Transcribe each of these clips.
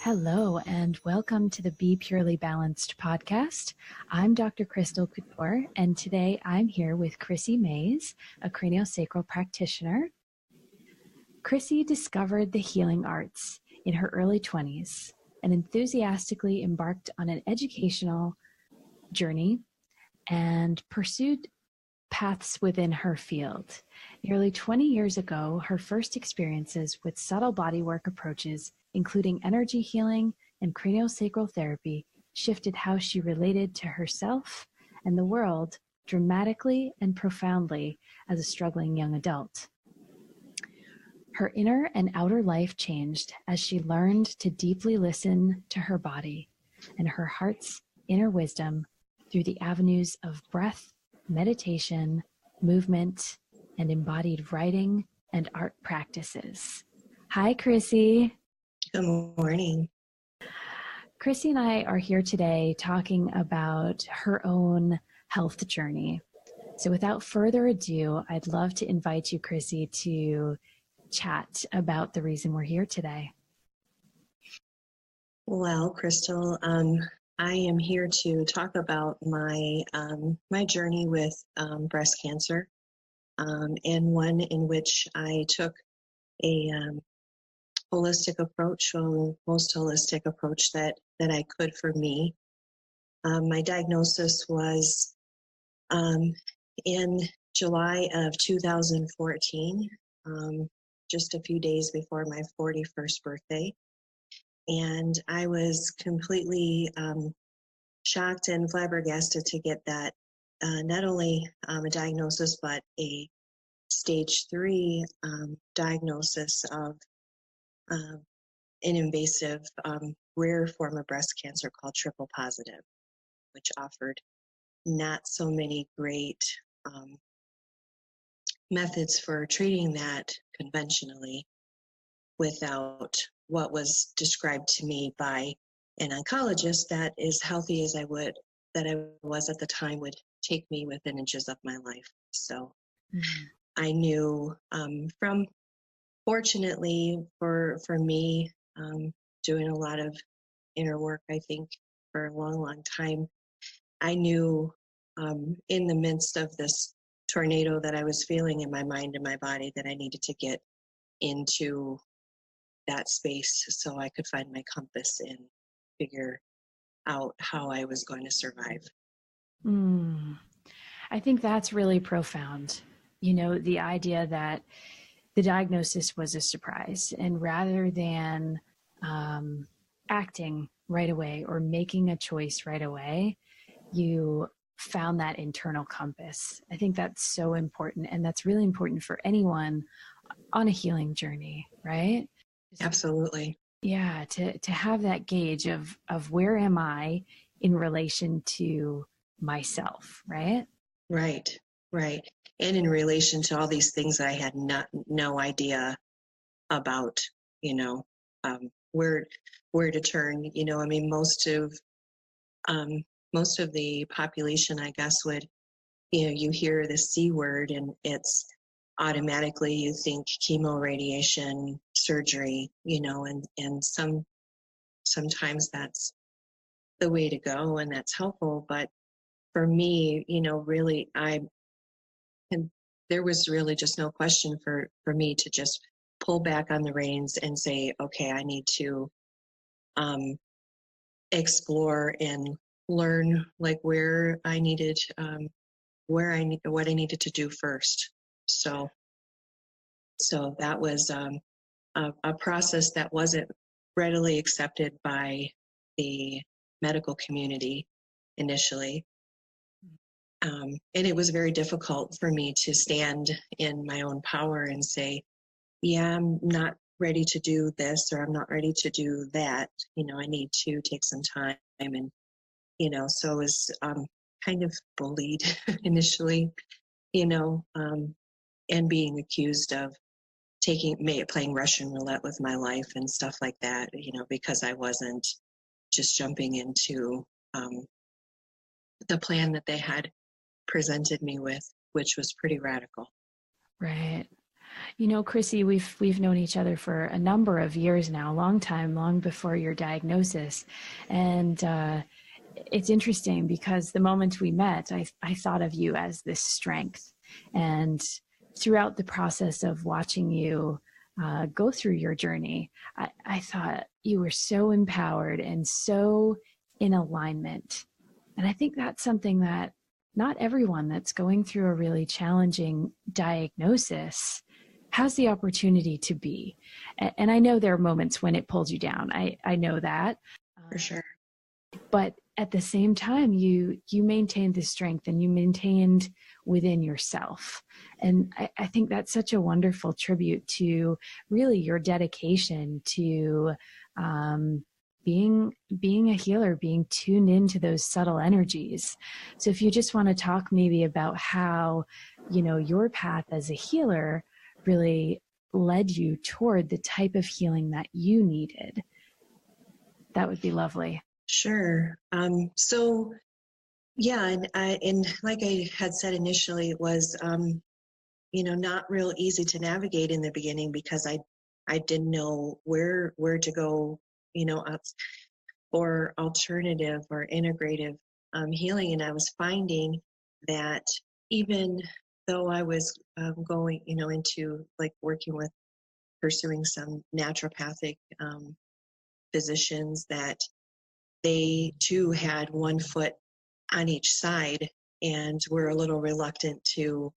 Hello, and welcome to the Be Purely Balanced podcast. I'm Dr. Crystal Couture, and today I'm here with Krissy Mays, a craniosacral practitioner. Krissy discovered the healing arts in her early 20s and enthusiastically embarked on an educational journey and pursued paths within her field. Nearly 20 years ago, her first experiences with subtle bodywork approaches, including energy healing and craniosacral therapy, shifted how she related to herself and the world dramatically and profoundly as a struggling young adult. Her inner and outer life changed as she learned to deeply listen to her body and her heart's inner wisdom through the avenues of breath, meditation, movement, and embodied writing and art practices. Hi, Krissy. Good morning. Krissy and I are here today talking about her own health journey. So without further ado, I'd love to invite you, Krissy, to chat about the reason we're here today. Well, Crystal, I am here to talk about my journey with breast cancer, and one in which I took a holistic approach, most holistic approach that I could for me. My diagnosis was in July of 2014, just a few days before my 41st birthday. And I was completely shocked and flabbergasted to get that, not only a diagnosis, but a stage 3 diagnosis of an invasive, rare form of breast cancer called triple positive, which offered not so many great methods for treating that conventionally without what was described to me by an oncologist that, as healthy as I was at the time, would take me within inches of my life. So I knew fortunately for me, doing a lot of inner work, I think, for a long, long time, I knew in the midst of this tornado that I was feeling in my mind and my body that I needed to get into that space so I could find my compass and figure out how I was going to survive. I think that's really profound. You know, the idea that the diagnosis was a surprise, and rather than acting right away or making a choice right away, you found that internal compass. I think that's so important, and that's really important for anyone on a healing journey, right? Absolutely. Yeah, to have that gauge of where am I in relation to myself, right? Right. And in relation to all these things that I had no idea about, where to turn. I mean, most of the population, I guess, would, you hear the C word and it's automatically you think chemo, radiation, surgery, and sometimes that's the way to go and that's helpful. But for me, really, there was really just no question for me to just pull back on the reins and say, okay, I need to explore and learn like what I needed to do first. So that was a process that wasn't readily accepted by the medical community initially. And it was very difficult for me to stand in my own power and say, yeah, I'm not ready to do this, or I'm not ready to do that. I need to take some time. And, so I was kind of bullied initially, and being accused of playing Russian roulette with my life and stuff like that, because I wasn't just jumping into the plan that they had presented me with, which was pretty radical. Right. You know, Krissy, we've known each other for a number of years now, a long time, long before your diagnosis. And it's interesting because the moment we met, I thought of you as this strength. And throughout the process of watching you go through your journey, I thought you were so empowered and so in alignment. And I think that's something that not everyone that's going through a really challenging diagnosis has the opportunity to be. And I know there are moments when it pulls you down. I know that. For sure. But at the same time, you maintained the strength and you maintained within yourself. And I think that's such a wonderful tribute to really your dedication to being a healer, being tuned into those subtle energies. So if you just want to talk maybe about how, you know, your path as a healer really led you toward the type of healing that you needed, that would be lovely. Sure. So yeah, and like I had said initially, it was not real easy to navigate in the beginning because I didn't know where to go, for alternative or integrative healing, and I was finding that even though I was going, into like working with pursuing some naturopathic physicians, that they too had one foot on each side and were a little reluctant to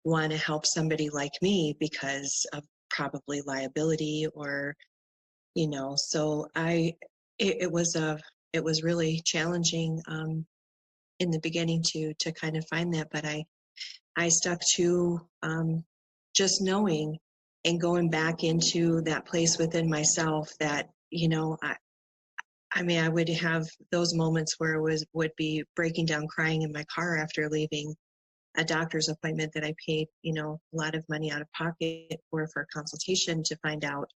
want to help somebody like me because of probably liability or, so it was really challenging in the beginning to kind of find that, but I stuck to just knowing and going back into that place within myself that, I would have those moments where would be breaking down crying in my car after leaving a doctor's appointment that I paid, a lot of money out of pocket for a consultation, to find out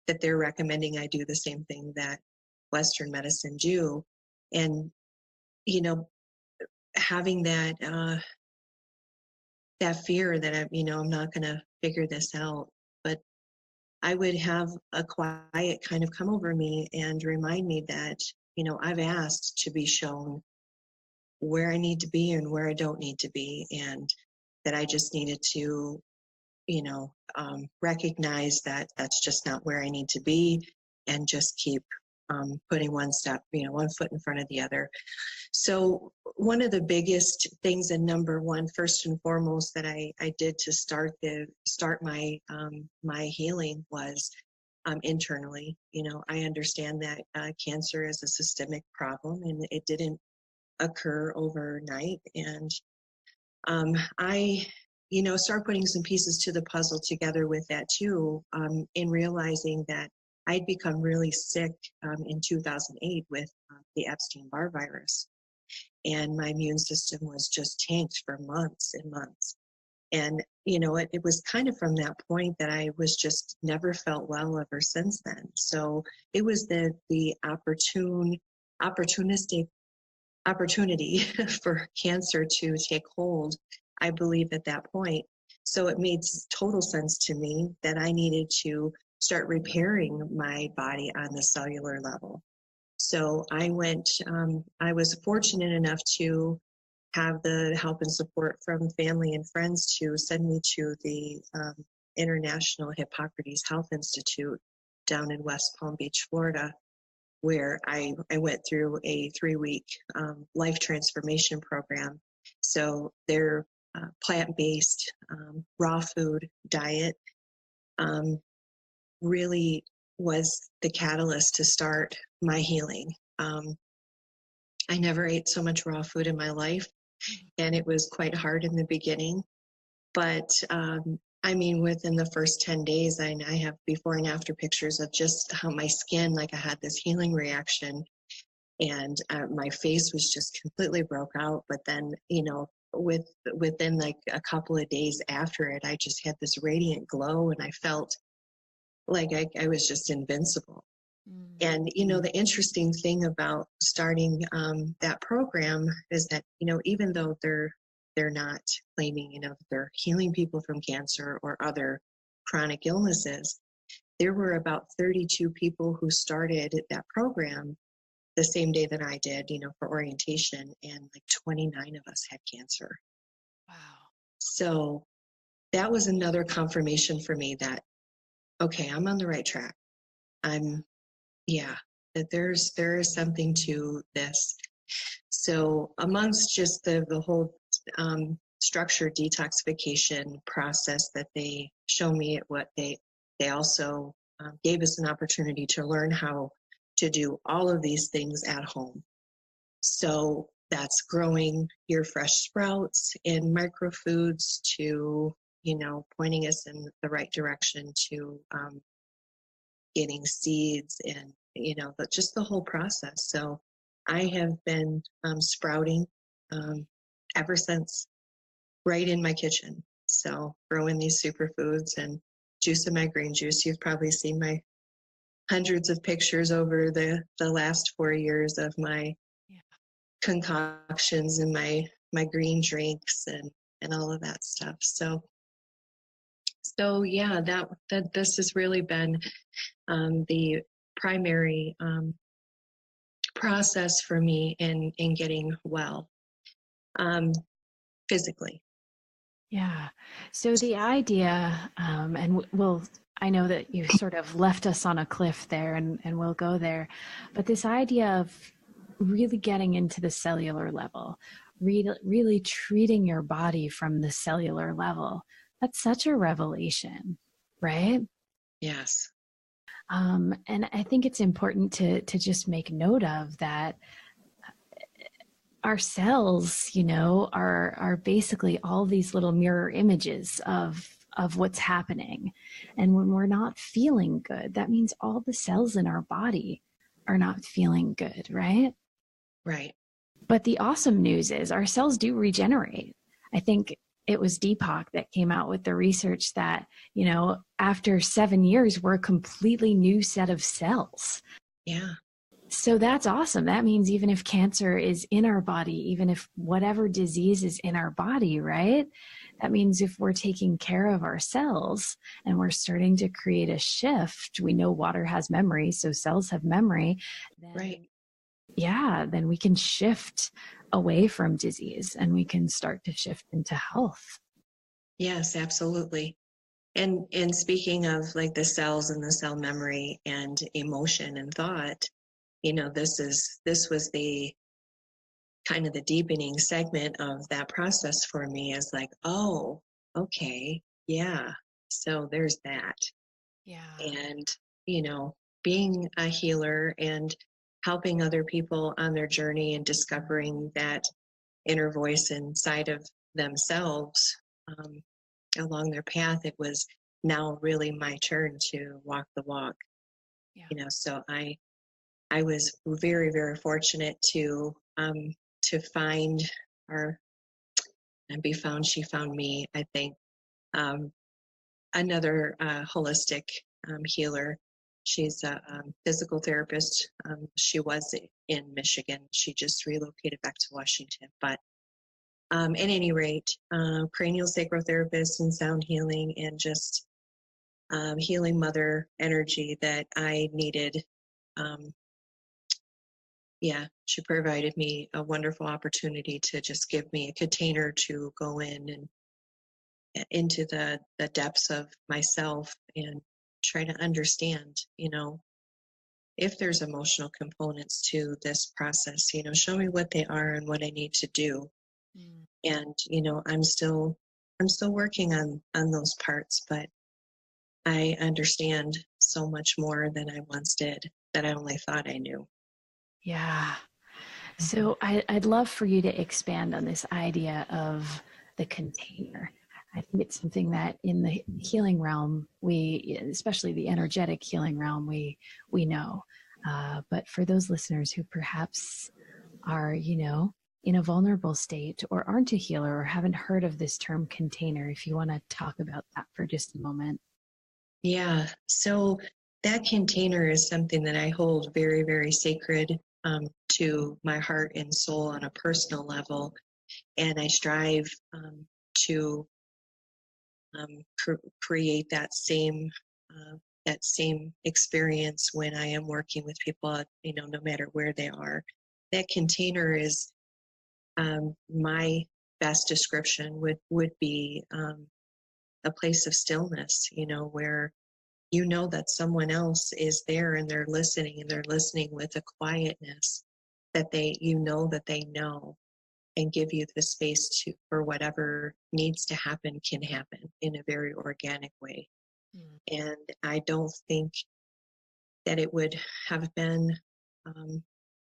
that they're recommending I do the same thing that Western medicine do. And, having that fear that I'm not going to figure this out. But I would have a quiet kind of come over me and remind me that, I've asked to be shown where I need to be and where I don't need to be, and that I just needed to, recognize that that's just not where I need to be, and just keep putting one foot in front of the other. So one of the biggest things, and number one, first and foremost, that I did to start my my healing was internally. I understand that cancer is a systemic problem, and it didn't occur overnight. And I, start putting some pieces to the puzzle together with that too, in realizing that I'd become really sick in 2008 with the Epstein-Barr virus. And my immune system was just tanked for months and months. And, it was kind of from that point that I was just never felt well ever since then. So it was the opportunistic opportunity for cancer to take hold, I believe, at that point. So it made total sense to me that I needed to start repairing my body on the cellular level. So I was fortunate enough to have the help and support from family and friends to send me to the International Hippocrates Health Institute down in West Palm Beach, Florida, where I went through a 3-week life transformation program. So their plant-based raw food diet really was the catalyst to start my healing. I never ate so much raw food in my life, and it was quite hard in the beginning. But within the first 10 days, I have before and after pictures of just how my skin, like I had this healing reaction, and my face was just completely broke out. But then, within like a couple of days after it, I just had this radiant glow, and I felt like I was just invincible. And, the interesting thing about starting that program is that, even though they're not claiming, that they're healing people from cancer or other chronic illnesses, there were about 32 people who started that program the same day that I did, for orientation, and like 29 of us had cancer. Wow. So that was another confirmation for me that, okay, I'm on the right track. That there is something to this. So amongst just the whole structured detoxification process that they show me at what they also gave us an opportunity to learn how to do all of these things at home. So that's growing your fresh sprouts and microfoods to, pointing us in the right direction to getting seeds and, just the whole process. So I have been sprouting ever since, right in my kitchen. So growing these superfoods and juicing my green juice. You've probably seen my hundreds of pictures over the last 4 years of my concoctions and my green drinks and all of that stuff. So yeah, that this has really been the primary process for me in getting well physically. Yeah. So the idea, I know that you sort of left us on a cliff there, and we'll go there, but this idea of really getting into the cellular level, really treating your body from the cellular level, that's such a revelation, right? Yes. And I think it's important to just make note of that. Our cells, are basically all these little mirror images of what's happening. And when we're not feeling good, that means all the cells in our body are not feeling good, right? Right. But the awesome news is our cells do regenerate. I think it was Deepak that came out with the research that, after 7 years, we're a completely new set of cells. Yeah. So that's awesome. That means even if cancer is in our body, even if whatever disease is in our body, right? That means if we're taking care of our cells and we're starting to create a shift, we know water has memory, so cells have memory. Then, right. Yeah, then we can shift away from disease and we can start to shift into health. Yes, absolutely. And speaking of like the cells and the cell memory and emotion and thought, this was the kind of the deepening segment of that process for me, is like, oh, okay, yeah. So there's that. Yeah. And, being a healer and helping other people on their journey and discovering that inner voice inside of themselves along their path, it was now really my turn to walk the walk. Yeah. So I was very, very fortunate to find her and be found. She found me, I think. Another holistic healer. She's a physical therapist. She was in Michigan. She just relocated back to Washington. But at any rate, craniosacral therapist and sound healing and just healing mother energy that I needed. She provided me a wonderful opportunity to just give me a container to go in and into the depths of myself and try to understand, if there's emotional components to this process, show me what they are and what I need to do. And, I'm still working on those parts, but I understand so much more than I once did that I only thought I knew. Yeah. So I'd love for you to expand on this idea of the container. I think it's something that in the healing realm, especially the energetic healing realm, we know. But for those listeners who perhaps are, in a vulnerable state or aren't a healer or haven't heard of this term container, if you want to talk about that for just a moment. Yeah. So that container is something that I hold very, very sacred to my heart and soul on a personal level. And I strive to create that same experience when I am working with people, no matter where they are. That container is my best description would be a place of stillness, where that someone else is there and they're listening with a quietness that that they know, and give you the space for whatever needs to happen can happen in a very organic way. And I don't think that it would have been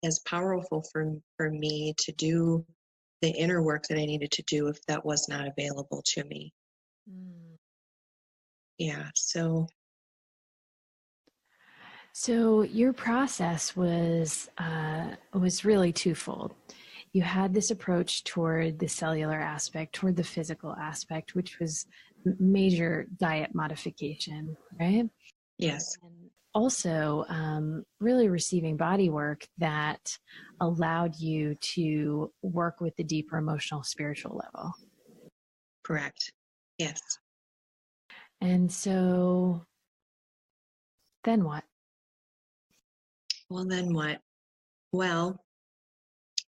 as powerful for me to do the inner work that I needed to do if that was not available to me. Yeah, so your process was really twofold. You had this approach toward the cellular aspect, toward the physical aspect, which was major diet modification, right? yes, And also really receiving body work that allowed you to work with the deeper emotional, spiritual level. correct. Yes. And so then what? Well, then what? Well,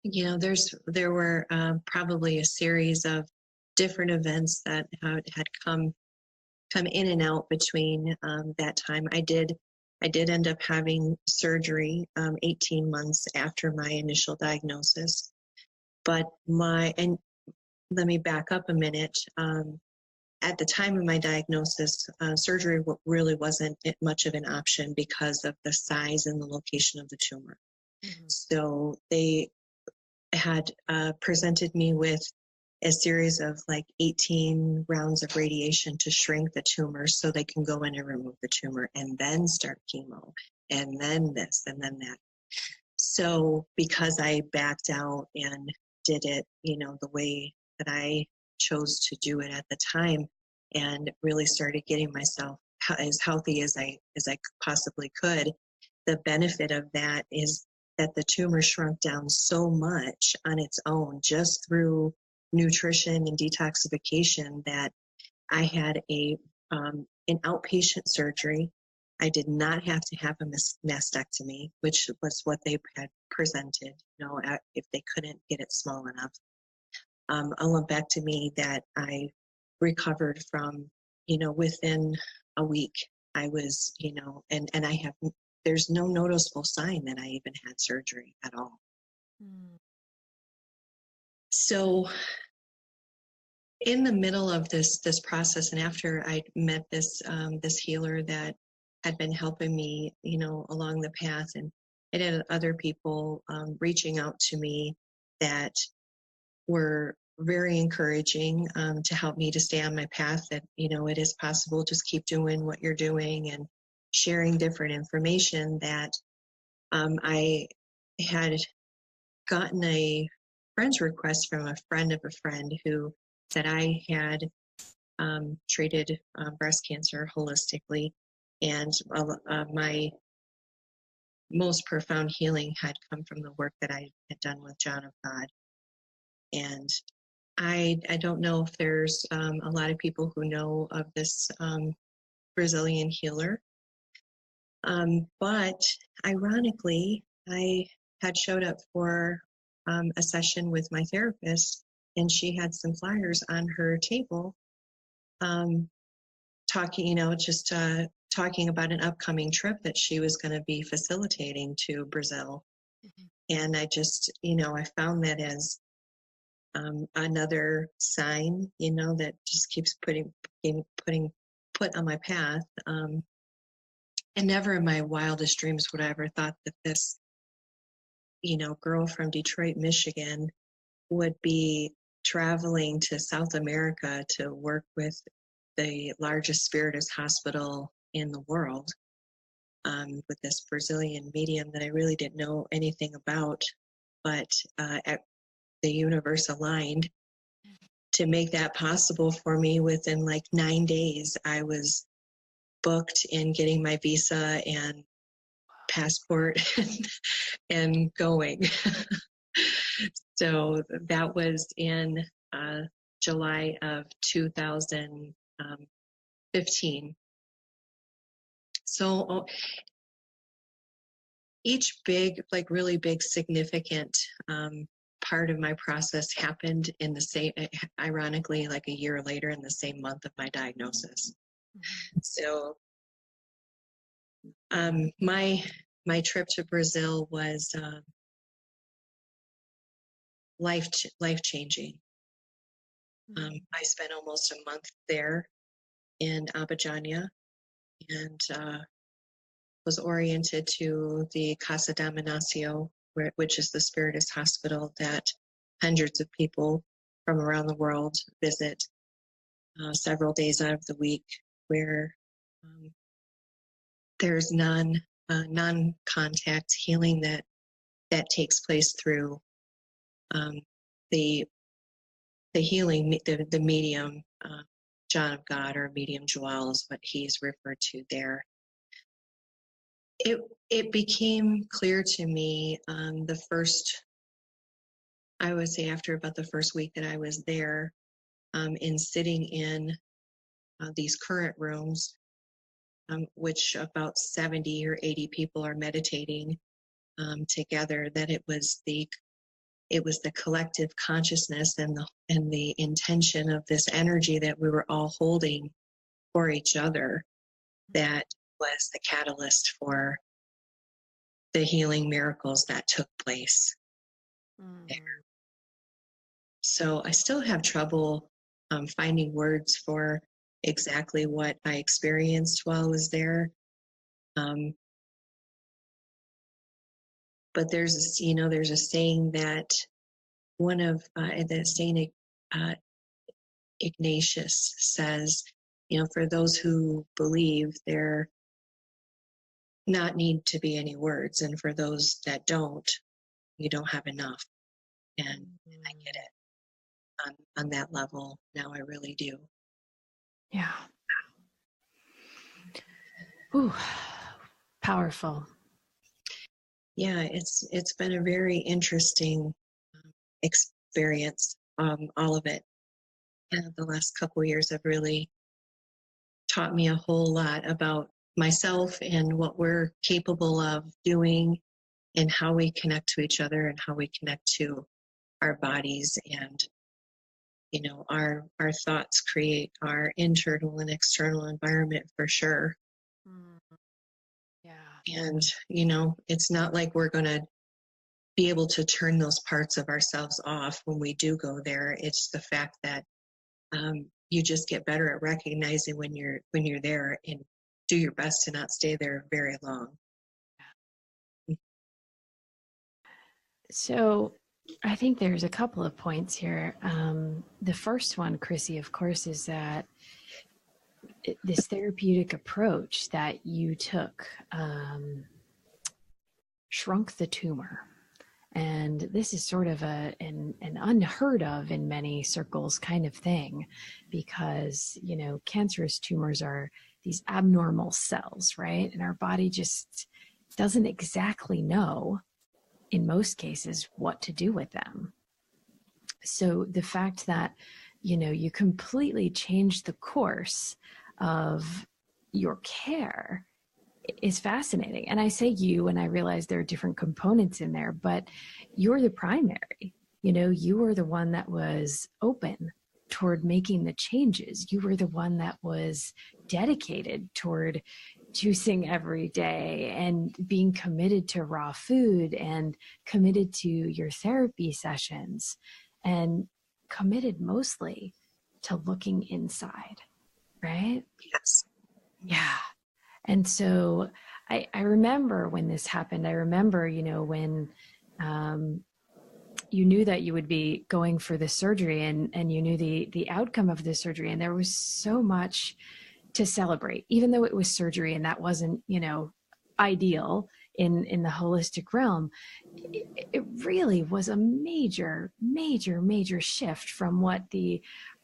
there were probably a series of different events that had come in and out between that time. I did end up having surgery 18 months after my initial diagnosis. But and let me back up a minute. At the time of my diagnosis, surgery really wasn't much of an option because of the size and the location of the tumor. So they had presented me with a series of like 18 rounds of radiation to shrink the tumor so they can go in and remove the tumor and then start chemo and then this and then that. So because I backed out and did it, the way that I chose to do it at the time, and really started getting myself as healthy as I possibly could, the benefit of that is that the tumor shrunk down so much on its own just through nutrition and detoxification that I had an outpatient surgery. I did not have to have a mastectomy, which was what they had presented, if they couldn't get it small enough. A lumpectomy that I recovered from, within a week. I was, and there's no noticeable sign that I even had surgery at all. So in the middle of this process, and after I met this healer that had been helping me, along the path, and I had other people reaching out to me that were very encouraging to help me to stay on my path, that, it is possible, just keep doing what you're doing, and sharing different information, that I had gotten a friend's request from a friend of a friend who said I had treated breast cancer holistically, and my most profound healing had come from the work that I had done with John of God. And I don't know if there's a lot of people who know of this Brazilian healer, but ironically, I had showed up for a session with my therapist, and she had some flyers on her table talking, just talking about an upcoming trip that she was going to be facilitating to Brazil. And I just, I found that as another sign, that just keeps put on my path. And never in my wildest dreams would I ever thought that this, girl from Detroit, Michigan, would be traveling to South America to work with the largest spiritist hospital in the world, with this Brazilian medium that I really didn't know anything about, but the universe aligned to make that possible for me. Within like 9 days, I was booked in getting my visa and passport and going. So that was in July of 2000. 15. So each big, like really big, significant part of my process happened in the same, ironically, like a year later in the same month of my diagnosis. Mm-hmm. So my trip to Brazil was life changing. Mm-hmm. I spent almost a month there in Abidjan and was oriented to the Casa da Minacio, which is the Spiritist hospital that hundreds of people from around the world visit several days out of the week, where there's non-contact healing that takes place through the healing, the medium, John of God, or medium Joel is what he's referred to there. It became clear to me the first, I would say after about the first week that I was there, in sitting in these current rooms, which about 70 or 80 people are meditating together, that it was the collective consciousness and the intention of this energy that we were all holding for each other that was the catalyst for the healing miracles that took place there. So I still have trouble finding words for exactly what I experienced while I was there. But there's a saying that one of that Saint Ignatius says, for those who believe, there not need to be any words, and for those that don't, you don't have enough. And I get it on that level now. I really do. Yeah. Ooh, powerful. Yeah, it's been a very interesting experience. All of it. And the last couple of years have really taught me a whole lot about myself and what we're capable of doing, and how we connect to each other, and how we connect to our bodies, and our thoughts create our internal and external environment for sure. Yeah. And it's not like we're going to be able to turn those parts of ourselves off when we do go there. It's the fact that you just get better at recognizing when you're there, and do your best to not stay there very long. So I think there's a couple of points here. The first one, Krissy, of course, is that this therapeutic approach that you took shrunk the tumor. And this is sort of an unheard of in many circles kind of thing, because, cancerous tumors are these abnormal cells, right? And our body just doesn't exactly know, in most cases, what to do with them. So the fact that, you completely changed the course of your care is fascinating. And I say you, and I realize there are different components in there, but you're the primary. You were the one that was open toward making the changes. You were the one that was dedicated toward juicing every day and being committed to raw food and committed to your therapy sessions and committed mostly to looking inside, right? Yes. Yeah. And so I remember when this happened. I remember, when you knew that you would be going for the surgery, and you knew the outcome of the surgery, and there was so much to celebrate, even though it was surgery and that wasn't, ideal in the holistic realm. It really was a major, major, major shift from what the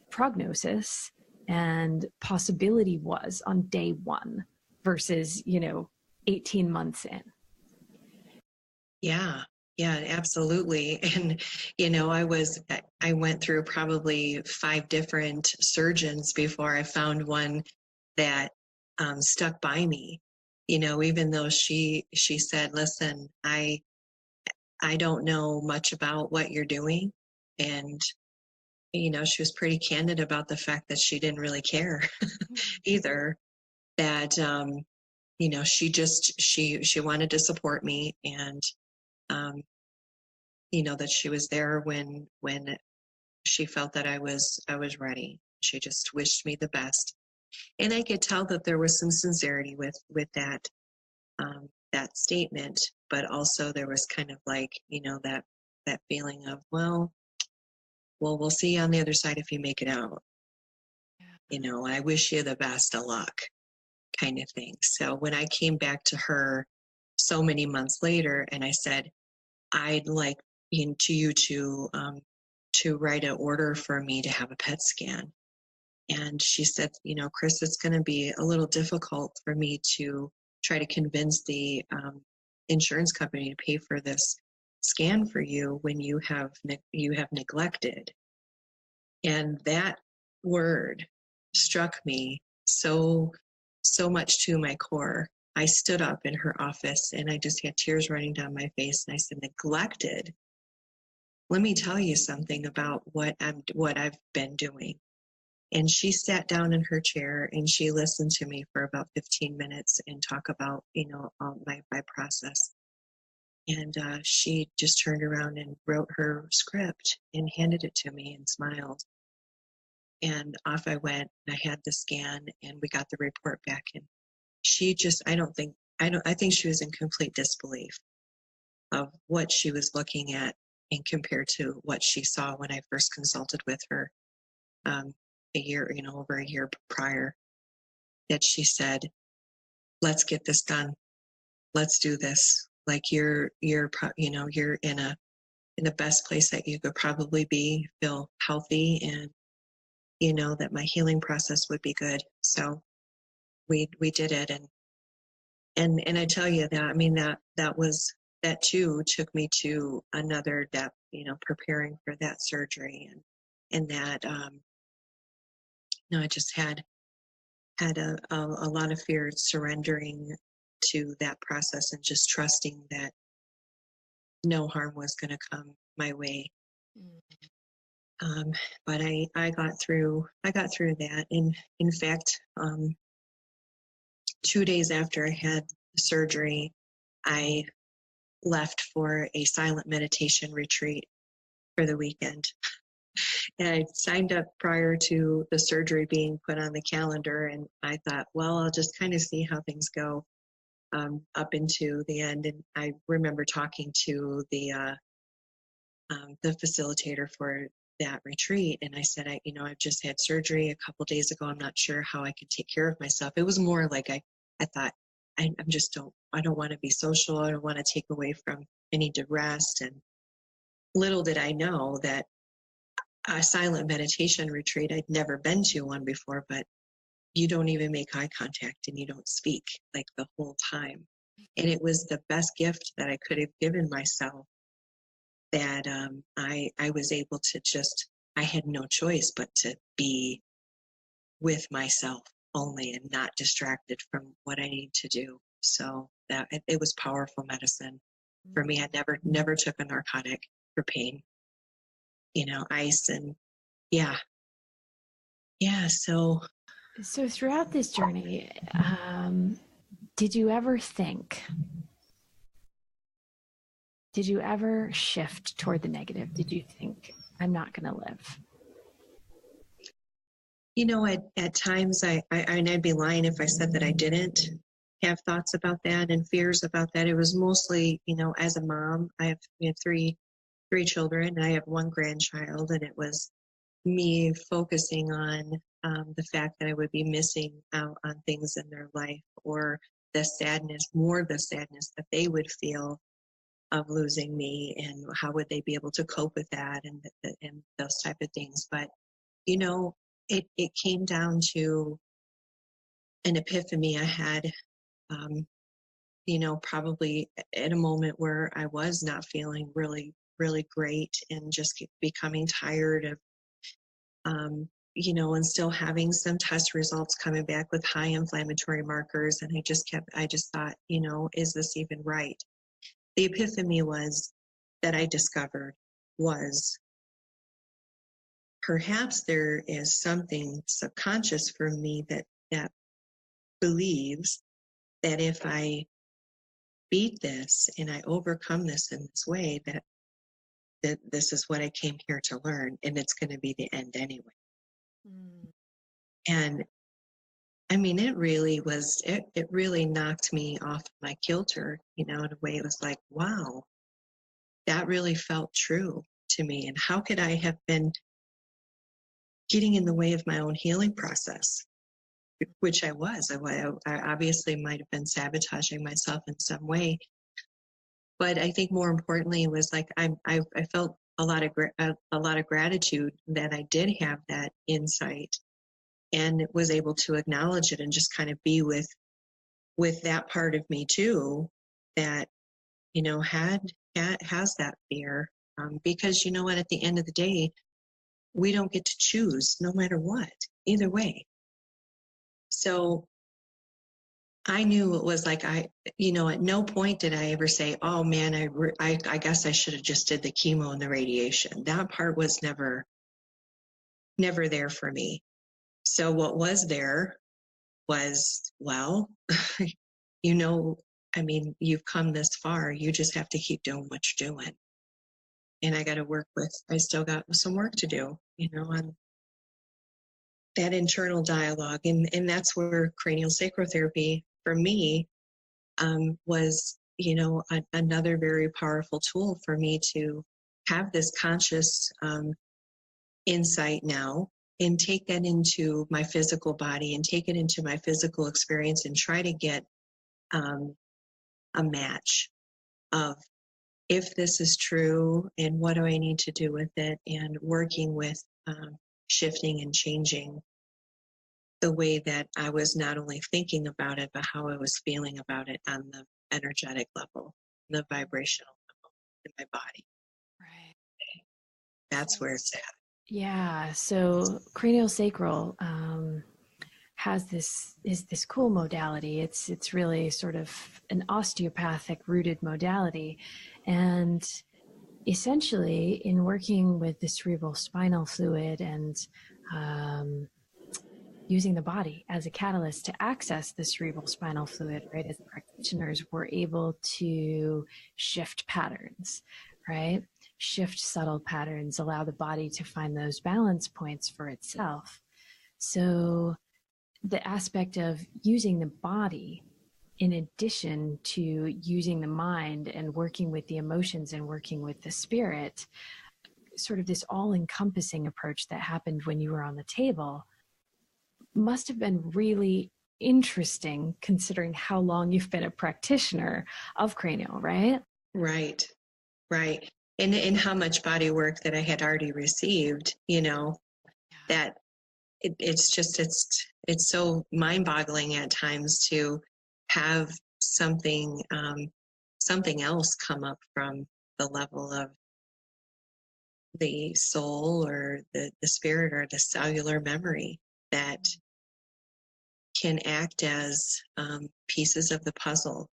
prognosis and possibility was on day one versus, 18 months in. Yeah. Yeah, absolutely. And, I went through probably 5 different surgeons before I found one that stuck by me. Even though she said, listen, I don't know much about what you're doing. And, she was pretty candid about the fact that she didn't really care either. That, she wanted to support me, and, um, that she was there when she felt that I was ready. She just wished me the best. And I could tell that there was some sincerity with that statement, but also there was kind of like, that feeling of, well, we'll see you on the other side if you make it out. I wish you the best of luck, kind of thing. So when I came back to her so many months later and I said, I'd like you to write an order for me to have a PET scan. And she said, Chris, it's going to be a little difficult for me to try to convince the insurance company to pay for this scan for you when you have neglected. And that word struck me so much to my core. I stood up in her office and I just had tears running down my face. And I said, neglected? Let me tell you something about what I've been doing. And she sat down in her chair and she listened to me for about 15 minutes and talk about, my process. And she just turned around and wrote her script and handed it to me and smiled. And off I went. And I had the scan and we got the report back. And she just, I think she was in complete disbelief of what she was looking at and compared to what she saw when I first consulted with her over a year prior. That she said, let's get this done. Let's do this. Like you're in the best place that you could probably be, feel healthy, and that my healing process would be good. So we did it, and I tell you that, I mean, that too took me to another depth, preparing for that surgery, and that I just had a lot of fear, surrendering to that process and just trusting that no harm was going to come my way. But I got through that. In fact, 2 days after I had surgery, I left for a silent meditation retreat for the weekend. And I signed up prior to the surgery being put on the calendar, and I thought, well, I'll just kind of see how things go up into the end. And I remember talking to the facilitator for that retreat, and I said, I've just had surgery a couple days ago. I'm not sure how I could take care of myself. It was more like I thought, I don't want to be social. I don't want to take away from, I need to rest. And little did I know that a silent meditation retreat, I'd never been to one before, but you don't even make eye contact and you don't speak like the whole time. And it was the best gift that I could have given myself, that I was able to just, I had no choice but to be with myself only and not distracted from what I need to do. So that it was powerful medicine for me. I never took a narcotic for pain, ice, and yeah. So throughout this journey, did you ever shift toward the negative? Did you think, I'm not going to live? At times and I'd be lying if I said that I didn't have thoughts about that and fears about that. It was mostly, as a mom, we have three children, and I have one grandchild, and it was me focusing on the fact that I would be missing out on things in their life, or the sadness that they would feel of losing me, and how would they be able to cope with that, and those type of things. But it came down to an epiphany I had probably at a moment where I was not feeling really, really great and just becoming tired of, and still having some test results coming back with high inflammatory markers. And I just thought, is this even right? The epiphany that I discovered was perhaps there is something subconscious for me that believes that if I beat this and I overcome this in this way, that this is what I came here to learn, and it's going to be the end anyway. Mm. And I mean, it really knocked me off my kilter, in a way. It was like, wow, that really felt true to me. And how could I have been getting in the way of my own healing process? Which I was. I obviously might have been sabotaging myself in some way. But I think more importantly, it was like I felt a lot of gratitude that I did have that insight and was able to acknowledge it and just kind of be with that part of me too that has that fear, because what, at the end of the day, we don't get to choose no matter what, either way. So I knew it was like at no point did I ever say, oh man, I guess I should have just did the chemo and the radiation. That part was never there for me. So what was there was, well, I mean, you've come this far. You just have to keep doing what you're doing. And I still got some work to do, on that internal dialogue. And that's where craniosacral therapy for me was, another very powerful tool for me to have this conscious insight now and take that into my physical body and take it into my physical experience and try to get a match of if this is true and what do I need to do with it, and working with shifting and changing the way that I was not only thinking about it, but how I was feeling about it on the energetic level, the vibrational level in my body. Right. That's where it's at. Yeah. So craniosacral has this cool modality. It's really sort of an osteopathic rooted modality, and essentially in working with the cerebral spinal fluid and using the body as a catalyst to access the cerebral spinal fluid, right, as practitioners, we're able to shift patterns, right? Shift subtle patterns, allow the body to find those balance points for itself. So the aspect of using the body in addition to using the mind and working with the emotions and working with the spirit, sort of this all-encompassing approach that happened when you were on the table, must have been really interesting considering how long you've been a practitioner of cranial, right? Right. And how much body work that I had already received, that it's so mind-boggling at times to have something else come up from the level of the soul or the spirit or the cellular memory that can act as pieces of the puzzle.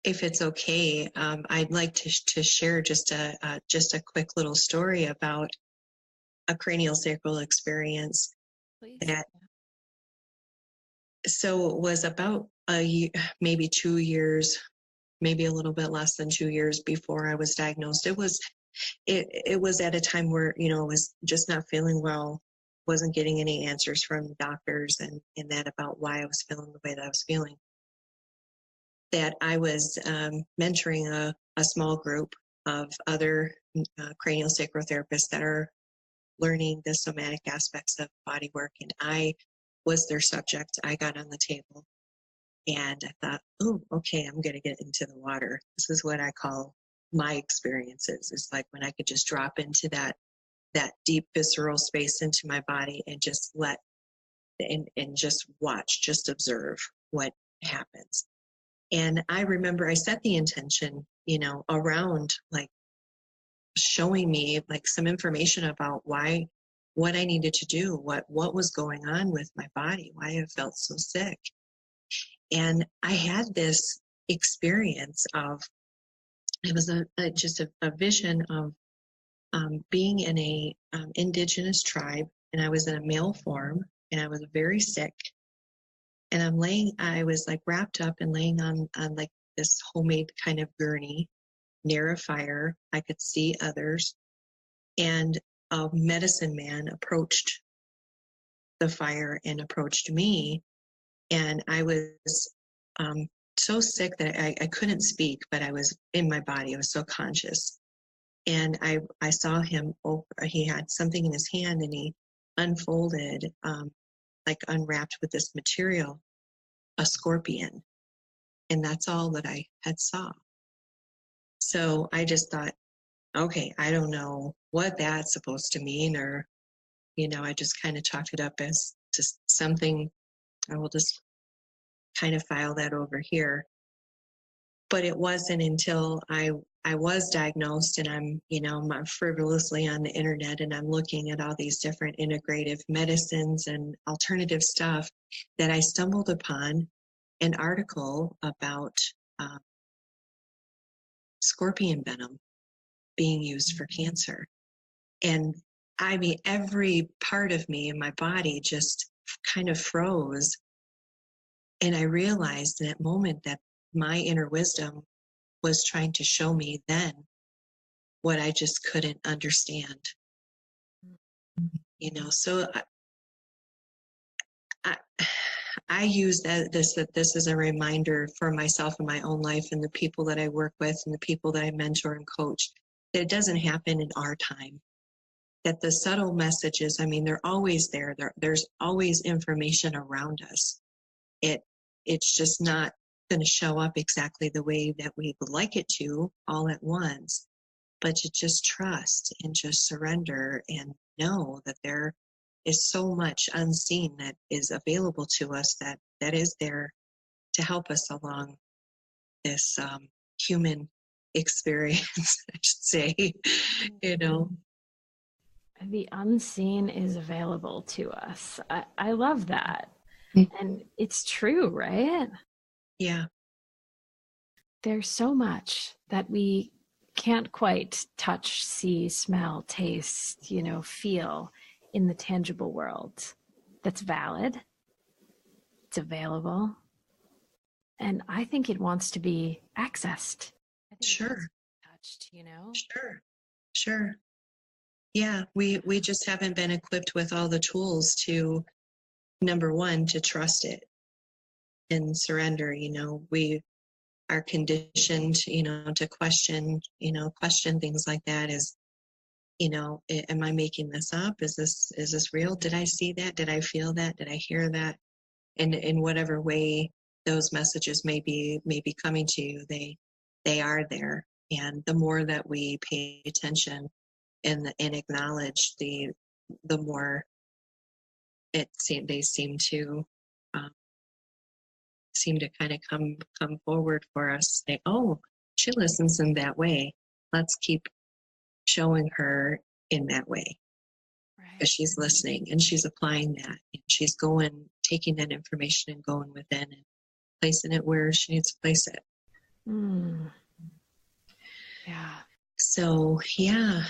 If it's okay, I'd like to share just a quick little story about a craniosacral experience. Please. So it was about a year, maybe 2 years, maybe a little bit less than 2 years before I was diagnosed. It was at a time where, I was just not feeling well, wasn't getting any answers from doctors and that about why I was feeling the way that I was feeling. That I was mentoring a small group of other craniosacral therapists that are learning the somatic aspects of body work, and I was their subject. I got on the table and I thought, oh, okay, I'm going to get into the water. This is what I call my experiences. It's like when I could just drop into that deep visceral space into my body and just and just watch, just observe what happens. And I remember I set the intention, around like showing me like some information about what I needed to do, what was going on with my body, why I felt so sick. And I had this experience of, it was just a vision of being in a indigenous tribe, and I was in a male form, and I was very sick. And I was like wrapped up and laying on like this homemade kind of gurney near a fire. I could see others, and a medicine man approached the fire and approached me, and I was so sick that I couldn't speak, but I was in my body. I was so conscious. And I saw him, he had something in his hand, and he unfolded, like unwrapped with this material, a scorpion. And that's all that I had saw. So I just thought, okay, I don't know what that's supposed to mean, or, I just kind of chalked it up as just something. I will just kind of file that over here. But it wasn't until I was diagnosed, and I'm frivolously on the internet, and I'm looking at all these different integrative medicines and alternative stuff, that I stumbled upon an article about scorpion venom being used for cancer. And I mean, every part of me in my body just kind of froze. And I realized in that moment that my inner wisdom was trying to show me then what I just couldn't understand. So I use this as a reminder for myself in my own life, and the people that I work with and the people that I mentor and coach, that it doesn't happen in our time. That the subtle messages, I mean, they're always there. There's always information around us. It's just not going to show up exactly the way that we would like it to all at once. But to just trust and just surrender and know that there is so much unseen that is available to us, that is there to help us along this human experience, I should say. The unseen is available to us. I love that. And it's true, right? Yeah. There's so much that we can't quite touch, see, smell, taste, feel in the tangible world. That's valid. It's available. And I think it wants to be accessed. Sure. Touched, Sure. Yeah, we just haven't been equipped with all the tools to, number one, to trust it and surrender. We are conditioned, to question things like that. Am I making this up? Is this real? Did I see that? Did I feel that? Did I hear that? And in whatever way those messages may be coming to you, they are there. And the more that we pay attention and acknowledge, the more they seem to kind of come forward for us. Say, oh, she listens in that way. Let's keep showing her in that way. Right. Because she's listening and she's applying that. And she's taking that information and going within and placing it where she needs to place it. Yeah. So, yeah.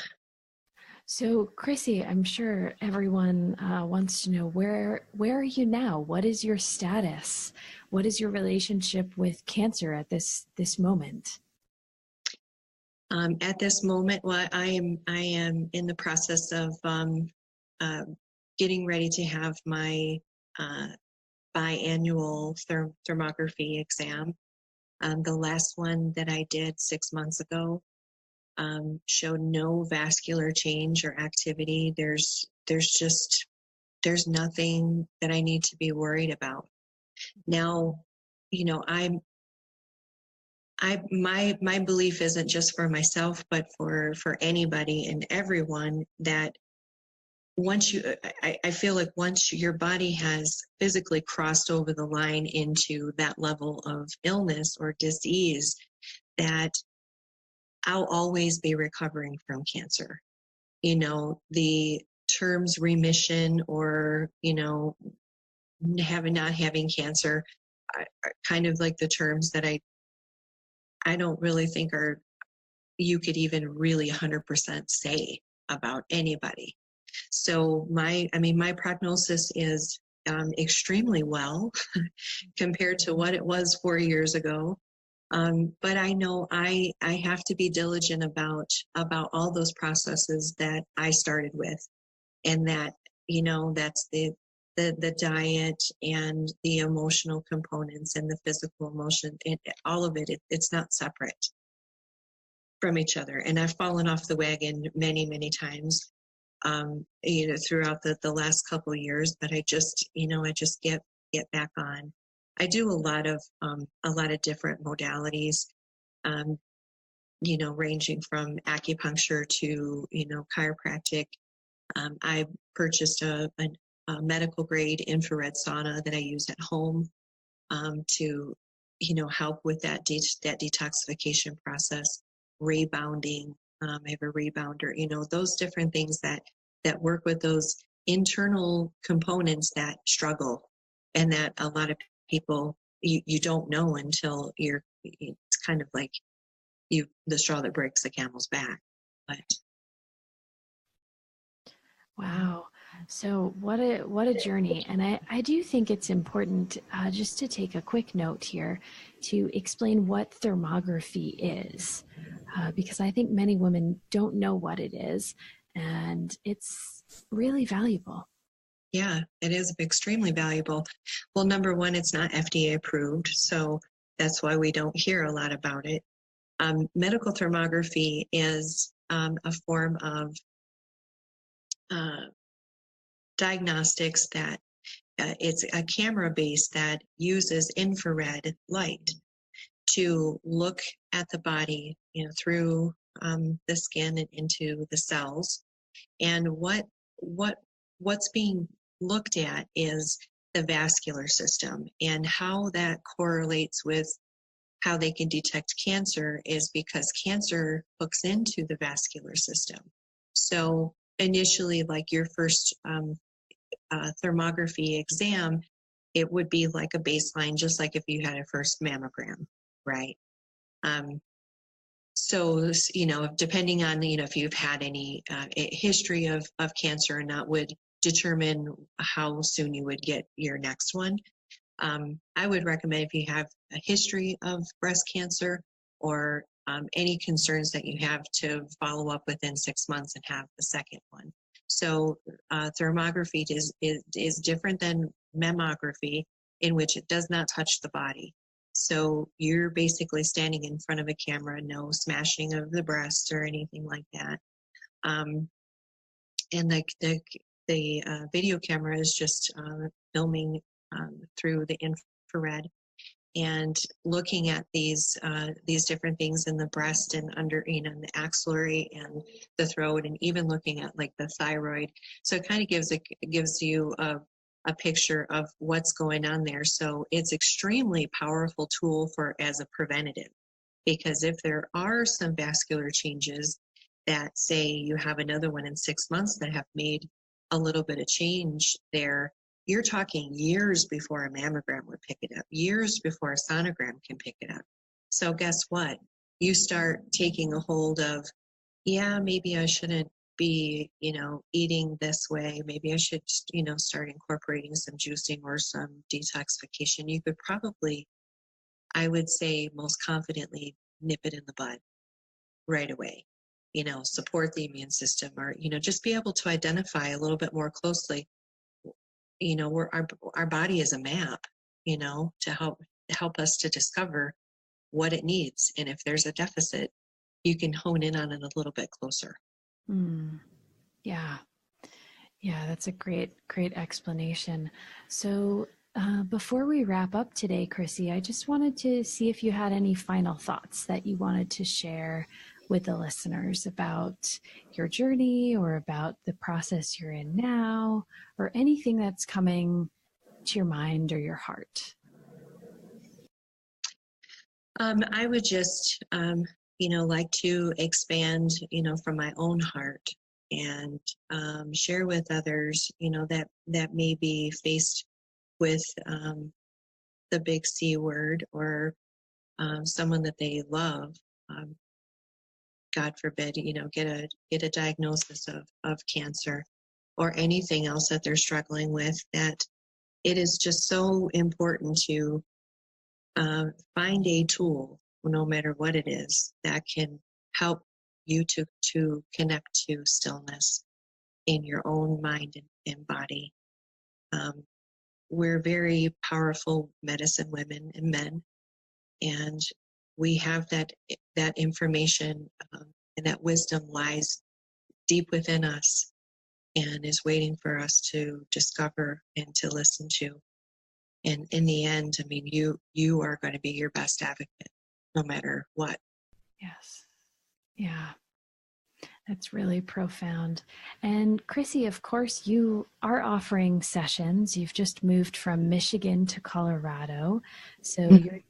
So, Krissy, I'm sure everyone wants to know, where are you now? What is your status? What is your relationship with cancer at this moment? At this moment, well, I am in the process of getting ready to have my biannual thermography exam. The last one that I did 6 months ago showed no vascular change or activity. There's nothing that I need to be worried about. Now, my belief isn't just for myself, but for anybody and everyone, that once you, I feel like once your body has physically crossed over the line into that level of illness or disease, that I'll always be recovering from cancer. You know, the terms remission or, you know, not having cancer are kind of like the terms that I don't really think are, you could even really 100% say about anybody. So my prognosis is extremely well compared to what it was 4 years ago. But I know I have to be diligent about all those processes that I started with, and that, you know, that's the diet and the emotional components and the physical emotion, all of it, it's not separate from each other. And I've fallen off the wagon many, many times, you know, throughout the last couple of years, but I just, you know, I just get back on. I do a lot of different modalities, you know, ranging from acupuncture to, you know, chiropractic. I purchased a medical grade infrared sauna that I use at home, to, you know, help with that detoxification process, rebounding. I have a rebounder, you know, those different things that work with those internal components that struggle, and that a lot of people, you don't know until it's kind of like the straw that breaks the camel's back. But Wow. So what a journey. And I do think it's important, just to take a quick note here to explain what thermography is, because I think many women don't know what it is, and it's really valuable. yeah, it is extremely valuable. Well, number one, it's not FDA approved, so that's why we don't hear a lot about it. Medical thermography is a form of diagnostics that it's a camera base that uses infrared light to look at the body, you know, through the skin and into the cells. And what's being looked at is the vascular system, and how that correlates with how they can detect cancer is because cancer hooks into the vascular system. So initially, like your first thermography exam, it would be like a baseline, just like if you had a first mammogram, right? So, you know, depending on, you know, if you've had any history of cancer or not, would determine how soon you would get your next one. I would recommend, if you have a history of breast cancer or any concerns that you have, to follow up within 6 months and have the second one. So thermography is different than mammography, in which it does not touch the body. So you're basically standing in front of a camera, no smashing of the breast or anything like that. And the video camera is just filming through the infrared and looking at these different things in the breast and under, you know, the axillary and the throat, and even looking at like the thyroid. So it kind of gives you a picture of what's going on there. So it's extremely powerful tool as a preventative, because if there are some vascular changes that, say you have another one in 6 months that have made a little bit of change there, you're talking years before a mammogram would pick it up, years before a sonogram can pick it up. So guess what? You start taking a hold of, yeah, maybe I shouldn't be, you know, eating this way. Maybe I should, you know, start incorporating some juicing or some detoxification. You could probably, I would say, most confidently nip it in the bud right away. You know, support the immune system, or, you know, just be able to identify a little bit more closely. You know, our body is a map, you know, to help us to discover what it needs. And if there's a deficit, you can hone in on it a little bit closer. Yeah. Yeah, that's a great explanation. So before we wrap up today, Krissy, I just wanted to see if you had any final thoughts that you wanted to share with the listeners about your journey or about the process you're in now, or anything that's coming to your mind or your heart? I would just, like to expand, from my own heart and share with others, that may be faced with the big C word, or someone that they love. God forbid, get a diagnosis of cancer or anything else that they're struggling with. That it is just so important to find a tool, no matter what it is, that can help you to connect to stillness in your own mind and body. We're very powerful medicine women and men, and we have that information, and that wisdom lies deep within us and is waiting for us to discover and to listen to. And in the end, I mean, you are going to be your best advocate, no matter what. Yes. Yeah. That's really profound. And Krissy, of course, you are offering sessions. You've just moved from Michigan to Colorado. So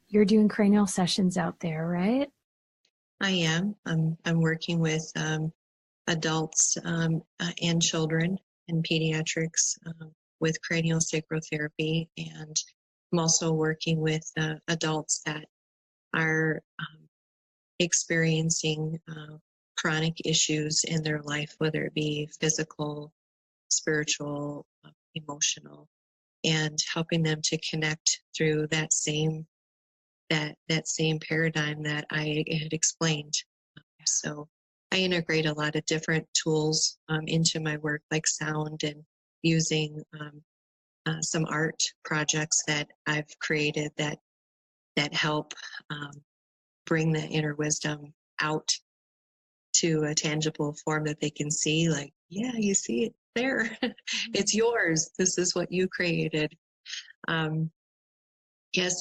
you're doing cranial sessions out there, right? I am. I'm working with adults and children in pediatrics with craniosacral therapy, and I'm also working with adults that are experiencing chronic issues in their life, whether it be physical, spiritual, emotional, and helping them to connect through that same paradigm that I had explained. So I integrate a lot of different tools into my work, like sound, and using some art projects that I've created that help bring the inner wisdom out to a tangible form that they can see. Like, yeah, you see it there. It's yours. This is what you created. So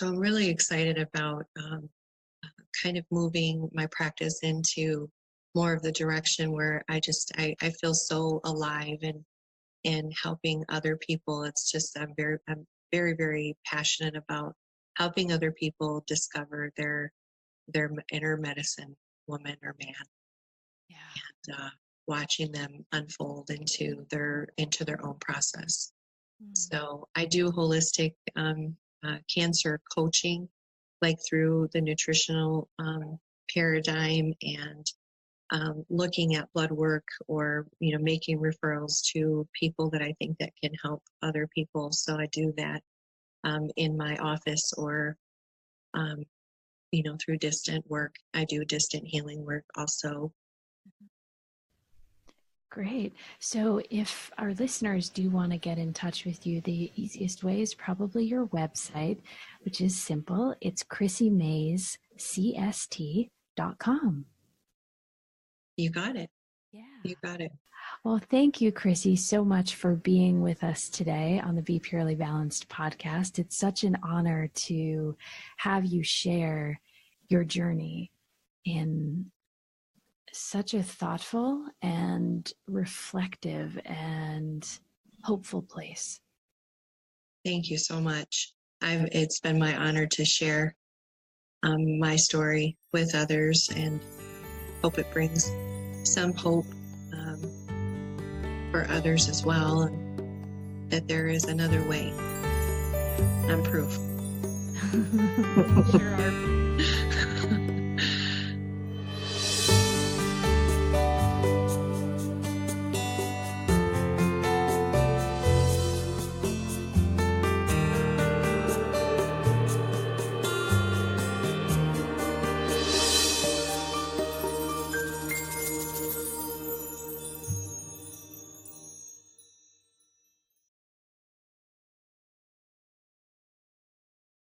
I'm really excited about kind of moving my practice into more of the direction where I feel so alive and helping other people. It's just I'm very, very passionate about helping other people discover their inner medicine woman or man. Yeah. And watching them unfold into their own process. So I do holistic cancer coaching, like through the nutritional paradigm, and looking at blood work, or making referrals to people that I think that can help other people. So I do that in my office, or through distant work. I do distant healing work also. Great. So if our listeners do want to get in touch with you, the easiest way is probably your website, which is simple. It's KrissyMaysCST.com. You got it. Yeah. You got it. Well, thank you, Krissy, so much for being with us today on the Be Purely Balanced podcast. It's such an honor to have you share your journey in such a thoughtful and reflective and hopeful place. Thank you so much. It's been my honor to share my story with others, and hope it brings some hope for others as well, and that there is another way. I'm proof. Sure are.